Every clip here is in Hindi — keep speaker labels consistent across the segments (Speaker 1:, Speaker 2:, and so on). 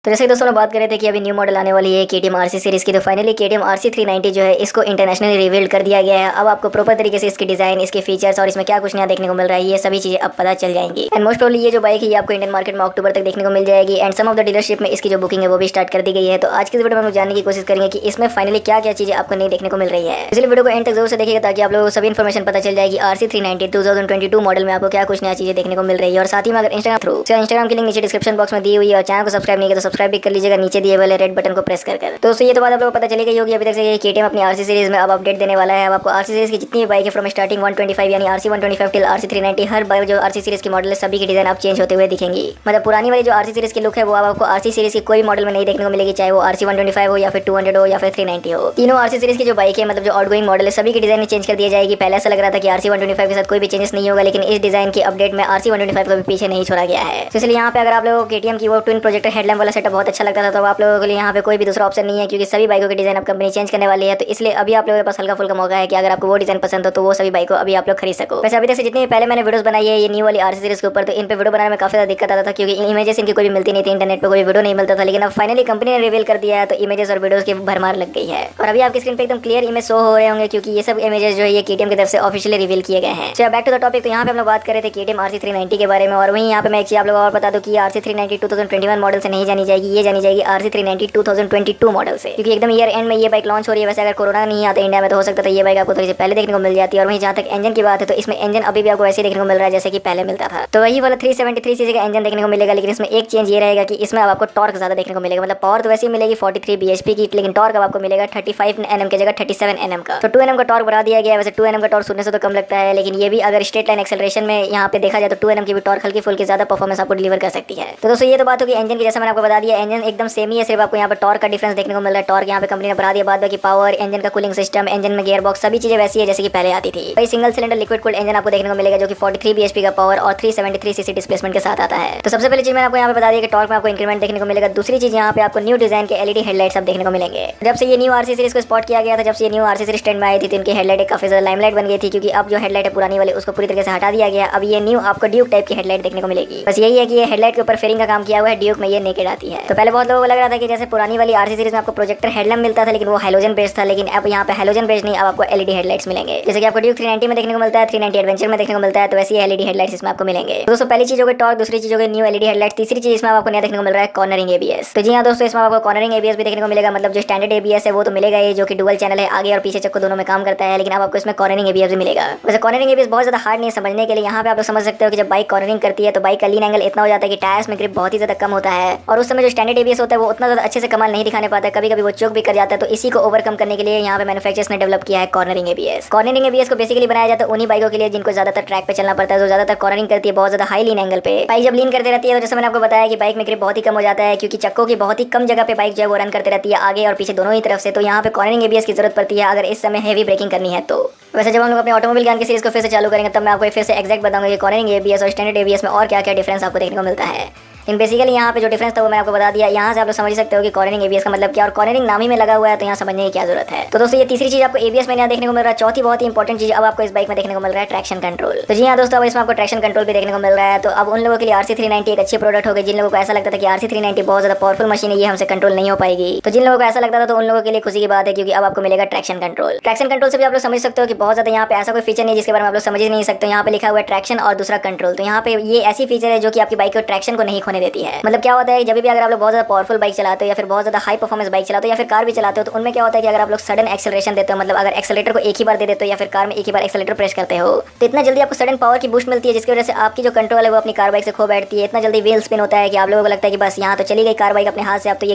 Speaker 1: तो जैसे दोस्तों बात कर रहे थे कि अभी न्यू मॉडल आने वाली है KTM RC सीरीज की, तो फाइनली KTM RC 390 जो है इसको इंटरनेशनली रिवील्ड कर दिया गया है। अब आपको प्रॉपर तरीके से इसकी डिजाइन, इसके फीचर्स और इसमें क्या कुछ नया देखने को मिल रहा है, ये सभी चीजें अब पता चल जाएंगी। एंड मोस्ट प्रोबब्ली ये जो बाइक है ये आपको इंडियन मार्केट में अक्टूबर तक देखने को मिल जाएगी। And sum of the dealership में इसकी जो बुकिंग है वो भी स्टार्ट कर दी गई है। तो आज की वीडियो में हम जानने की कोशिश करेंगे कि इसमें फाइनली क्या क्या चीजें आपको नहीं देखने को मिल रही है। इसलिए वीडियो को एंड तक जरूर से देखिएगा ताकि आप लोगों को सभी इन्फॉर्मेशन पता चल जाएगी RC 390 2022 मॉडल में आपको क्या कुछ नया चीजें देखने को मिल रही है। और साथ ही में अगर इंस्टाग्राम की लिंक नीचे डिस्क्रिप्शन बॉक्स में दी हुई है और चैनल को सब्सक्राइब नहीं किया तो सब्सक्राइब भी कर लीजिएगा नीचे दिए वाले रेड बटन को प्रेस कर। तो ये तो बात आप लोगों को पता चली गई होगी अभी तक से कि KTM अपनी RC सीरीज में अब अपडेट देने वाला है। अब आपको RC सीरीज की जितनी भी बाइक है फ्रॉम स्टार्टिंग 125 यानी RC 125 टिल RC 390 हर बाइक जो RC सीरीज की मॉडल है सभी की डिजाइन आप चेंज होते हुए दिखेंगी। मतलब पुरानी वाली जो RC सीरीज की लुक है वो अब आपको RC सीरीज की कोई भी मॉडल में नहीं देखने को मिलेगी, चाहे वो RC 125 हो या फिर 200 हो या फिर 390 हो। तीनों RC सीरीज की जो बाइक है मतलब जो आउटगोइंग मॉडल है सभी की डिजाइन चेंज कर दी जाएगी। पहले ऐसा लग रहा था कि RC 125 के साथ कोई भी चेंजेस नहीं होगा, लेकिन इस डिजाइन के अपडेट में RC 125 को भी पीछे नहीं छोड़ा गया है। तो इसलिए यहाँ पे अगर आप लोगों को KTM की वो ट्विन प्रोजेक्टर हेडलैम्प वाला सेटअप बहुत अच्छा लगता था तो आप लोगों के लिए यहाँ पे कोई भी दूसरा ऑप्शन नहीं है, क्योंकि सभी बाइकों की डिजाइन अब कंपनी चेंज करने वाली है। तो इसलिए अभी आप लोगों के पास हल्का फुल्का मौका है कि अगर आपको वो डिजाइन पसंद हो तो वो सभी बाइक को अभी आप लोग खरीद सको। वैसे अभी तक से जितनी पहले मैंने वीडियोस बनाई है ये न्यू वाली RC सीरीज के ऊपर, तो इन पे वीडियो बनाने में काफी ज्यादा दिक्कत आता था क्योंकि इमेजेस इनकी कोई भी मिलती नहीं थी, इंटरनेट पे कोई वीडियो नहीं मिलता था। लेकिन अब फाइनली कंपनी ने रिवील कर दिया है तो इमेजेस और वीडियोस की भरमार लग गई है। और अभी आपकी स्क्रीन पे एकदम क्लियर इमेज शो हो रहे होंगे क्योंकि ये सब इमेजेस जो है ये KTM की तरफ से ऑफिशियली रिवील किए गए हैं। चलो बैक टू द टॉपिक। तो यहाँ पे हम लोग बात कर रहे थे KTM RC 390 के बारे में। और वहीं यहाँ पे मैं एक चीज आप लोगों को और बता दूं कि RC 390 2021 मॉडल से नहीं जानी जाएगी, ये जानी जाएगी RC 390 2022 मॉडल से, क्योंकि एकदम ईयर एंड में ये बाइक लॉन्च हो रही है। वैसे अगर कोरोना नहीं आता इंडिया में तो हो सकता था ये बाइक आपको थोड़ी सी पहले देखने को मिल जाती है। और वहीं जहाँ तक इंजन की बात है तो इसमें इंजन अभी भी आपको वैसे देखने को मिल रहा है जैसे कि पहले मिलता था। तो वही वाला 373 सीसी का इंजन देखने को मिलेगा, लेकिन इसमें एक चेंज ये रहेगा कि इसमें अब आपको टॉर्क ज्यादा देखने को मिलेगा। मतलब पावर तो वैसे ही मिलेगी 43 bhp की, लेकिन टॉर्क अब आपको मिलेगा 35 Nm की जगह 37 Nm का। तो 2 Nm का टॉर्क बढ़ा दिया गया है। वैसे 2 Nm का टॉर्क सुनने से तो कम लगता है, लेकिन ये भी अगर स्ट्रेट लाइन एक्सेलरेशन में यहाँ पे देखा जाए तो 2 Nm की भी टॉर्क हल्की फुल्की ज्यादा परफॉर्मेंस आपको डिलीवर कर सकती है। तो दोस्तों ये तो बात होगी इंजन की। जैसा मैंने आपको बता दिया इंजन एकदम सेम ही है, सिर्फ आपको यहाँ पे टॉर्क का डिफरेंस देखने को मिल रहा है। टॉर्क यहाँ पे कंपनी ने बढ़ा दिया, बाद बाकी पावर, इंजन का कूलिंग सिस्टम, इंजन में गियर बॉक्स सभी चीजें वैसी है जैसे कि पहले आती थी। भाई single cylinder liquid cooled engine आपको देखने को मिलेगा जो कि 43 bhp का पावर और 373 सीसी डिस्प्लेसमेंट के साथ आता है। तो सबसे पहली चीज मैंने आपको यहाँ पे बता दिया कि टॉर्क में आपको इंक्रीमेंट देखने को मिलेगा। दूसरी चीज यहाँ पे आपको न्यू डिजाइन के LED हेडलाइट्स अब देखने को मिलेंगे। जब से ये न्यू RC सीरीज को स्पॉट किया गया था, जब से ये न्यू RC सीरीज ट्रेंड में आई थी तो इनकी हेडलाइट काफी ज्यादा लाइमलाइट बन गई थी, क्योंकि अब जो हेडलाइट है पुरानी वाली उसको पूरी तरीके से हटा दिया गया। अब ये न्यू आपको ड्यूक टाइप की हेडलाइट देखने को मिलेगी। बस यही है कि ये हेडलाइट के ऊपर फेरिंग का काम किया हुआ है, ड्यूक में ये नेकेड आती है। तो पहले बहुत लोगों को लग रहा था कि जैसे पुरानी वाली RC सीरीज में आपको प्रोजेक्टर हेडलैम्प मिलता था लेकिन वो हैलोजन बेस्ड था, लेकिन अब यहाँ पे हैलोजन बेस्ड नहीं, अब आपको LED हेडलाइट्स मिलेंगे। जैसे कि आपको ड्यूक 390 में देखने को मिलता है, 390 एडवेंचर में देखने को मिलता है, तो वैसे ही LED हेडलाइट्स इसमें आपको मिलेंगे। तो दोस्तों पहली चीज हो गई टॉर्क, दूसरी चीज हो गई न्यू LED हेडलाइट्स, तीसरी चीज इसमें आपको नया देखने को मिल रहा है कॉर्नरिंग ABS। तो जी हाँ दोस्तों इसमें आपको कॉर्नरिंग ABS भी देखने को मिलेगा। मतलब जो स्टैंडर्ड ABS है वो तो मिलेगा ही, जो कि डुअल चैनल है, आगे और पीछे चक्को दोनों में काम करता है, लेकिन अब आपको इसमें कॉर्नरिंग ABS भी मिलेगा। वैसे कॉर्नरिंग ABS बहुत ज्यादा हार्ड नहीं है समझने के लिए। यहाँ पे आप लोग समझ सकते हो कि जब बाइक कॉर्नरिंग करती है तो बाइक का लीन एंगल इतना हो जाता है कि टायर्स में ग्रिप बहुत ही ज्यादा कम होता है, और उस समय जो स्टैंडर्ड ABS होता है वो उतना ज्यादा अच्छे से कमाल नहीं दिखाने पाता है, कभी कभी वो चोक भी कर जाता है। तो इसी को ओवरकम करने के लिए यहाँ पे मैन्युफैक्चरर्स ने डेवलप किया है कॉर्नरिंग ABS। कॉर्नरिंग ABS को बेसिकली बनाया जाता है उन्हीं बाइकों के लिए जिनको ज्यादातर ट्रैक पे चलना पड़ता है, जो ज्यादातर कॉर्नरिंग करती है बहुत ज्यादा हाई लीन एंगल पे। बाइक जब लीन करते रहती है तो जैसे मैंने आपको बताया कि बाइक में ग्रिप बहुत ही कम हो जाता है, क्योंकि चक्कों की बहुत ही कम जगह पे बाइक जो है वो रन करते रहती है आगे और पीछे दोनों ही तरफ से। तो यहाँ पे कॉर्नरिंग ABS की जरूरत पड़ती है अगर इस समय हेवी ब्रेकिंग करनी है तो। वैसे जब हम लोग अपने ऑटोमोबाइल ज्ञान की सीरीज को फिर से चालू करेंगे तब मैं आपको फिर से एग्जैक्ट बताऊंगा कि कॉर्नरिंग ABS और स्टैंडर्ड ABS में और क्या क्या डिफरेंस आपको देखने को मिलता है। इन बेसिकली यहाँ पे जो डिफरेंस था वो मैं आपको बता दिया। यहाँ से आप लोग समझ सकते हो कि कॉर्नरिंग ABS का मतलब क्या, और कॉर्नरिंग नाम ही में लगा हुआ है तो यहाँ समझने की क्या जरूरत है। तो दोस्तों ये तीसरी चीज आपको ABS में नया देखने को मिल रहा है। चौथी बहुत ही इंपॉर्टेंट चीज अब आपको इस बाइक में देखने को मिल रहा है ट्रैक्शन कंट्रोल। तो जी हाँ दोस्तों अब इसमें आपको ट्रैक्शन कंट्रोल भी देखने को मिल रहा है। तो अब उन लोगों के लिए RC 390 एक अच्छी प्रोडक्ट हो गई जिन लोगों को ऐसा लगता था कि RC 390 बहुत ज्यादा पावरफुल मशीन है, ये हमसे कंट्रोल नहीं हो पाएगी। तो जिन लोगों को ऐसा लगता था तो उन लोगों के लिए खुशी की बात है, क्योंकि अब आपको मिलेगा ट्रैक्शन कंट्रोल। ट्रैक्शन कंट्रोल से भी आप लोग समझ सकते हो कि बहुत ज्यादा यहाँ पे ऐसा कोई फीचर नहीं जिसके बारे में आप लोग समझ ही नहीं सकते। यहाँ पे लिखा हुआ है ट्रैक्शन और दूसरा कंट्रोल। तो यहाँ पे ये ऐसी फीचर है जो कि आपकी बाइक को ट्रैक्शन को नहीं खोने देती है। मतलब क्या होता है जब भी अगर आप लोग बहुत ज्यादा पावरफुल बाइक चलाते हो या फिर बहुत ज्यादा हाई परफॉर्मेंस बाइक चलाते हो या फिर कार भी चलाते हो, तो उनमें क्या होता है कि अगर आप लोग सडन एक्सेलरेशन देते हो, मतलब अगर एक्सेलेरेटर को एक ही बार दे देते हो या फिर कार में एक ही बार एक्सेलेरेटर प्रेस करते हो, तो इतना जल्दी आपको सडन पावर की बूस्ट मिलती है जिसकी वजह से आपकी जो कंट्रोल है वो अपनी कार बाइक से खो बैठती है। इतना जल्दी व्हील स्पिन होता है कि आप लोगों को लगता है कि बस यहाँ तो चली गई कार बाइक अपने हाथ से, अब तो ये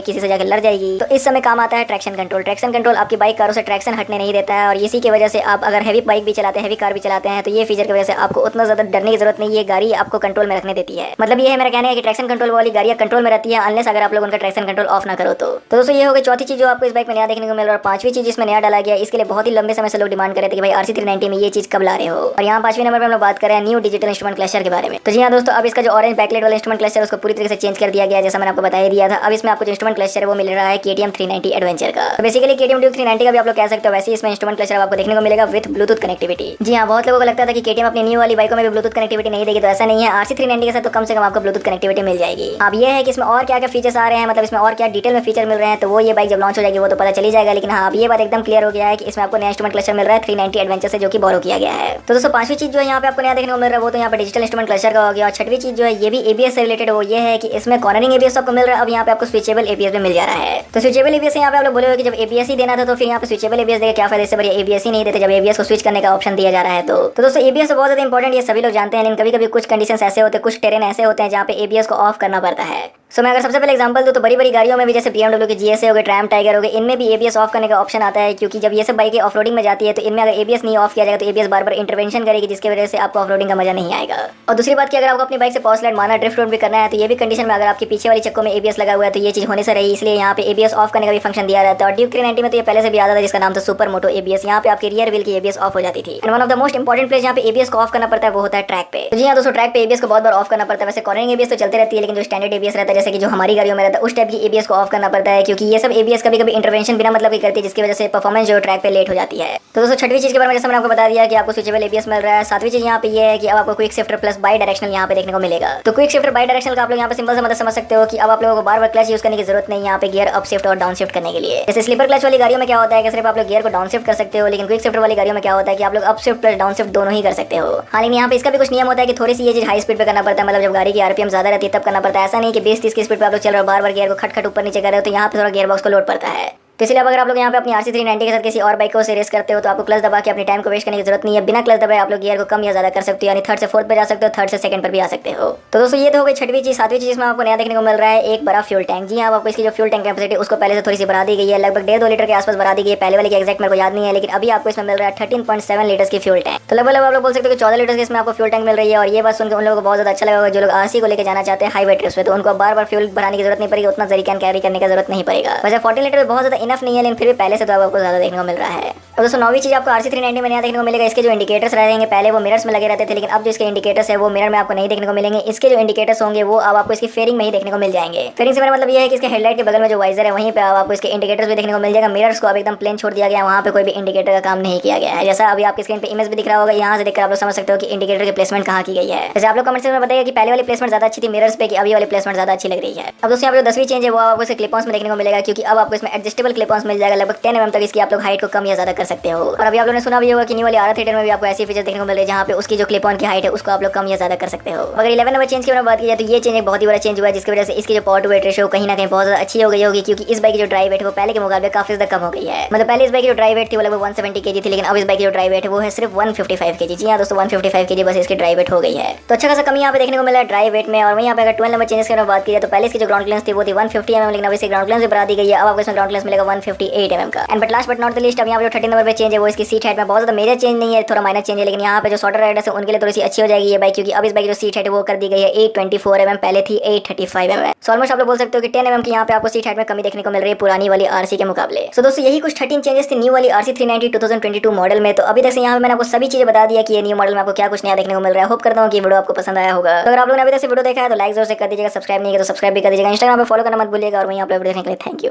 Speaker 1: किसी से जाकर लड़ जाएगी। तो इस समय काम आता है ट्रैक्शन कंट्रोल। ट्रैक्शन कंट्रोल आपकी बाइक कारों से ट्रैक्शन हटने नहीं देता है, और इसी की वजह से आप अगर हैवी बाइक भी चलाते हैं, हैवी कार भी चलाते हैं, तो ये फीचर की वजह से आपको उतना ज्यादा डरने की जरूरत नहीं है, गाड़ी आपको कंट्रोल में रखने देती है। मतलब ये है मेरा कहना है कि ट्रैक्शन कंट्रोल वाली गाड़ियां कंट्रोल में रहती है अनलेस अगर आप लोग उनका ट्रैक्शन कंट्रोल ऑफ ना करो तो दोस्तों ये हो गई चौथी चीज जो आपको इस बाइक में नया देखने को मिल रहा है। और पांचवी चीज इसमें नया डाला गया, इसके लिए बहुत ही लंबे समय से लोग डिमांड कर रहे थे कि भाई RC 390 में ये चीज कब ला रहे हो। और यहाँ पांचवी नंबर पर हम लोग बात कर रहे हैं न्यू डिजिटल इंस्ट्रूमेंट क्लस्टर के बारे में। तो जी हाँ दोस्तों अब इसका जो ऑरेंज बैकलाइट वाला इंस्ट्रूमेंट क्लस्टर उसको पूरी तरीके से चेंज कर दिया गया, जैसा मैंने आपको बता ही दिया था। अब इसमें आपको जो इंस्ट्रूमेंट क्लस्टर है वो मिल रहा है KTM 390 एडवेंचर का। तो बेसिकली KTM Duke 390 का भी आप लोग कह सकते हो, वैसे इसमें इंस्ट्रूमेंट क्लस्टर आपको देखने को मिलेगा विद ब्लूटूथ कनेक्टिविटी। जी हाँ बहुत लोगों को लगता था कि KTM अपनी न्यू वाली बाइकों में भी ब्लूटूथ कनेक्टिविटी नहीं देगी, तो ऐसा नहीं है। RC 390 के साथ तो कम से कम आपको ब्लूटूथ कनेक्टिविटी मिल जाएगी। अब ये है कि इसमें और क्या क्या फीचर्स आ रहे हैं, मतलब इसमें और क्या डिटेल में फीचर मिल रहे हैं, तो वो ये बाइक जब लॉन्च हो जाएगी वो तो पता चल ही जाएगा। लेकिन हाँ, अब ये बात एकदम क्लियर हो गया है कि इसमें आपको नया इंस्ट्रूमेंट क्लस्टर मिल रहा है 390 एडवेंचर से, जो कि बोरो किया गया है। तो दोस्तों पांचवी चीज जो है यहाँ पे आपको नया देखने को मिल रहा है वो तो यहाँ पे डिजिटल इंस्ट्रूमेंट क्लस्टर का हो गया। और छठवीं चीज जो है ये भी एबीएस से रिलेटेड, वो ये है कि इसमें कॉर्नरिंग एबीएस आपको मिल रहा है। अब यहाँ पे आपको स्विचेबल एबीएस भी मिल जा रहा है। तो स्विचेबल एबीएस यहाँ पे आप लोग बोले कि जब एबीएस ही देना था तो फिर यहाँ पे स्विचेबल एबीएस देगा, क्या फायदा, इससे बढ़िया एबीएस ही नहीं देते जब एबीएस को स्विच करने का ऑप्शन दिया जा रहा है। तो दोस्तों एबीएस बहुत ज्यादा इंपॉर्टेंट, ये सभी लोग जानते हैं, लेकिन कभी कभी कुछ कंडीशंस ऐसे होते हैं, कुछ टेरेन ऐसे होते हैं जहाँ पे एबीएस को ऑफ करना पड़ता है। सो मैं अगर सबसे पहले एग्जांपल दूं तो बड़ी बड़ी गाड़ियों में भी, जैसे BMW की GSA हो गए, ट्रैम टाइगर हो गए, इनमें भी एबीएस ऑफ करने का ऑप्शन आता है, क्योंकि जब ये सब बाइकें ऑफरोडिंग में जाती है तो इनमें अगर एबीएस नहीं ऑफ किया जाएगा तो एबीएस बार बार इंटरवेंशन करेगी, जिसकी वजह से आपको ऑफरोडिंग का मजा नहीं आएगा। और दूसरी बात कि अगर आपको अपनी बाइक से पॉवर स्लाइड मारना, ड्रिफ्ट रोड भी करना है, तो ये भी कंडीशन में अगर आपके पीछे वाली चक्कों में एबीएस लगा हुआ है तो ये चीज होने से रही, इसलिए यहाँ पे एबीएस ऑफ करने का भी फंक्शन दिया रहता है। और ड्यूक 390 में तो ये पहले से भी आता था, जिसका नाम था सुपर मोटो एबीएस। यहाँ पे आपकी रियर व्हील की एबीएस ऑफ हो जाती थी। And one of the most important place जहाँ पे एबीएस को ऑफ करना पड़ता है वो होता है ट्रैक पे। तो जी हाँ दोस्तों, ट्रैक पे एबीएस को बहुत बार ऑफ करना पड़ता है। वैसे कॉर्नरिंग एबीएस तो चलते रहती है, लेकिन जो स्टैंडर्ड एबीएस रहता है, जैसे कि जो हमारी गाड़ियों में रहता है, उस टाइप की एबीएस को ऑफ करना पड़ता है, क्योंकि ये सब एबीएस कभी कभी इंटरवेंशन बिना मतलब की करती है, जिसकी वजह से परफॉर्मेंस जो ट्रैक पे लेट हो जाती है। तो दोस्तों छठवीं चीज के बारे में जैसे मैंने आपको बता दिया कि आपको स्विचेबल एबीएस मिल रहा है। सातवीं चीज यहाँ पे ये है कि अब आपको quick shifter plus by directional यहाँ पे देखने को मिलेगा। तो क्विक शिफ्टर बाई डायरेक्शनल का आप लोग यहाँ पे सिंपल से मतलब समझ सकते हो कि अब आप लोगों को बार बार क्लच यूज करने की जरूरत नहीं है यहाँ पे गियर अप शिफ्ट और डाउन शिफ्ट करने के लिए। जैसे स्लीपर क्लच वाली गाड़ियों में क्या होता है कि सिर्फ आप लोग गियर को डाउन शिफ्ट कर सकते हो, लेकिन क्विक शिफ्टर वाली गाड़ियों में क्या होता है कि आप लोग up shift plus down shift दोनों ही कर सकते हो। हाँ, लेकिन यहाँ पे इसका भी कुछ नियम होता है कि थोड़ी सी ये चीज हाई स्पीड पे करना पड़ता है, मतलब जब गाड़ी की आरपीएम ज्यादा रहती है तब करना पड़ता है। ऐसा नहीं कि 20-30 की स्पीड पे आप लोग चल रहे हो, बार बार गियर को खट खट ऊपर नीचे कर रहे हो, तो यहाँ पे थोड़ा गियर बॉक्स को लोड पड़ता है। तो इसलिए अब अगर आप लोग यहाँ पे अपनी RC 390 के साथ किसी और बाइक को रेस करते हो तो आपको क्लच दबा के अपने टाइम को वेस्ट करने की जरूरत नहीं है। बिना क्लच दबाए आप लोग गियर को कम या ज्यादा कर सकते हो, यानी थर्ड से फोर्थ पे जा सकते हो, थर्ड से सेकंड पर भी आ सकते हो। तो दोस्तों ये तो हो गई छठवीं चीज। सातवीं चीज में आपको नया देखने को मिल रहा है एक बड़ा फ्यूल टैंक। जी हाँ, आपको इसकी जो फ्यूल टैंक कैपेसिटी उसको पहले से थोड़ी सी बढ़ा दी गई है, लगभग 1.5-2 लीटर के आसपास बढ़ा दी गई है। पहले वाले की एग्जैक्ट मेरे को याद नहीं है, लेकिन अभी आपको इसमें मिल रहा है 13.7 लीटर की फ्यूल टैंक। तो लगभग आप लोग बोल सकते हो कि 14 लीटर की इसमें आपको फ्यूल टैंक मिल रही है। और ये बात सुनकर उन लोगों को बहुत ज्यादा अच्छा लगा, जो लोग RC को लेकर जाना चाहते हैं हाईवे ट्रिप्स पे, तो उनको बार बार फ्यूल बढ़ाने की जरूरत नहीं पड़ेगी, उतना जरीकैन कैरी करने की जरूरत नहीं पड़ेगा। वैसे 14 लीटर बहुत ज्यादा इनफ नहीं है, लेकिन फिर भी पहले से तो आपको ज्यादा देखने को मिल रहा है। और दोस्तों नौवीं चीज आपको RC 390 में नया देखने को मिलेगा, इसके जो इंडिकेटर्स रहेंगे, पहले वो मिरर्स में लगे रहते थे, लेकिन अब जो इसके इंडिकेटर्स है वो मिरर में आपको नहीं देखने को मिलेंगे। इसके जो इंडिकेटर्स होंगे वो अब आपको इसकी फेयरिंग में ही देखने को मिल जाएंगे। फेयरिंग से मेरा मतलब ये है कि इसके हेडलाइट के बगल में जो वाइजर है वहीं पे आपको इसके इंडिकेटर्स भी देखने को मिल जाएगा। मिरर्स को अब एकदम प्लेन छोड़ दिया गया, वहाँ पे कोई भी इंडिकेटर का काम नहीं किया गया है। जैसा अभी आपकी स्क्रीन पे इमेज भी दिख रहा होगा, यहाँ से देखकर आप लोग समझ सकते हो कि इंडिकेटर की प्लेसमेंट कहाँ की गई है। जैसे आप लोग कमेंट में बताइए कि पहले वाली प्लेसमेंट ज्यादा अच्छी थी मिरर्स पे, कि अभी वाली प्लेसमेंट ज्यादा अच्छी लग रही है। अब दोस्तों यहाँ पे 10वीं चेंज है वो आपको इसके क्लिप-ऑन्स में देखने को मिलेगा, क्योंकि अब आपको इसमें एडजस्टेबल क्लिप-ऑन्स मिल जाएगा। लगभग 10 mm तक इसकी आप लोग हाइट को कम या ज्यादा कर सकते हो। और अभी आप लोगों ने सुना भी होगा कि न्यू वाली RR थिएटर में भी आपको ऐसी फीचर देखने को मिल रही है जहाँ पे उसकी जो क्लिप ऑन की हाइट है उसको आप लोग कम या ज्यादा कर सकते हो। अगर 11 नंबर चेंज की बात की जाए तो ये चेंज एक बहुत ही बड़ा चेंज हुआ है, जिसकी वजह से इसकी जो पावर टू वेट रेशियो कहीं ना कहीं बहुत ज्यादा अच्छी हो गई होगी, क्योंकि इस बाइक की जो ड्राइव वेट है वो पहले के मुकाबले काफी ज्यादा कम हो गई है। मतलब पहले इस बाइक की जो ड्राइव वेट थी वो लगभग 170 kg थी, लेकिन अब इस बाइक की जो ड्राइव वेट है वो है सिर्फ 155 kg। जी हाँ दोस्तों, 155 kg बस इसकी ड्राइव वेट हो गई है। तो अच्छा खासा कमी यहाँ पे देखने को मिला है ड्राइव वेट में। और वहीं यहाँ पे अगर 12 नंबर चेंज की बात की जाए तो पहले इसकी जो ग्राउंड क्लियरेंस थी वो थी 150 mm, लेकिन अब इसकी ग्राउंड क्लियरेंस भी बढ़ा दी गई है। अब आपको इसमें ग्राउंड क्लियरेंस मिलेगा 158 mm का। And but last but not the least, अब यहाँ पे जो 13 नंबर पे चेंज है वो इसकी सीट हाइट में बहुत ज्यादा मेजर चेंज नहीं है, थोड़ा माइनर चेंज है, लेकिन यहाँ पे जो शॉर्टर राइडर्स है उनके लिए थोड़ी सी अच्छी हो जाएगी ये बाइक, क्योंकि अब इस बाइक की जो सीट हाइट है वो कर दी गई है 824 mm, पहले थी 835 mm। सो ऑलमोस्ट आप लोग बोल सकते हो कि 10 mm की यहाँ पे आपको सीट हाइट में कमी देखने को मिल रही है पुरानी वाली RC के मुकाबले। सो दोस्तों यही कुछ 13 चेंजेस थे न्यू वाली RC 390 2022 मॉडल में। तो अभी तक से यहाँ पे मैंने आपको सभी चीजें बता दिया कि ये न्यू मॉडल में आपको क्या कुछ नया देखने को मिल रहा है। होप करता हूँ कि वीडियो आपको पसंद आया होगा। तो अगर आप लोगों ने अभी तक से वीडियो देखा है तो लाइक जरूर से कर दीजिएगा, सब्सक्राइब नहीं किया तो सब्सक्राइब भी कर दीजिएगा, इंस्टाग्राम पे फॉलो करना मत भूलिएगा। और वहीं आप लोग वीडियो देखने के लिए थैंक यू।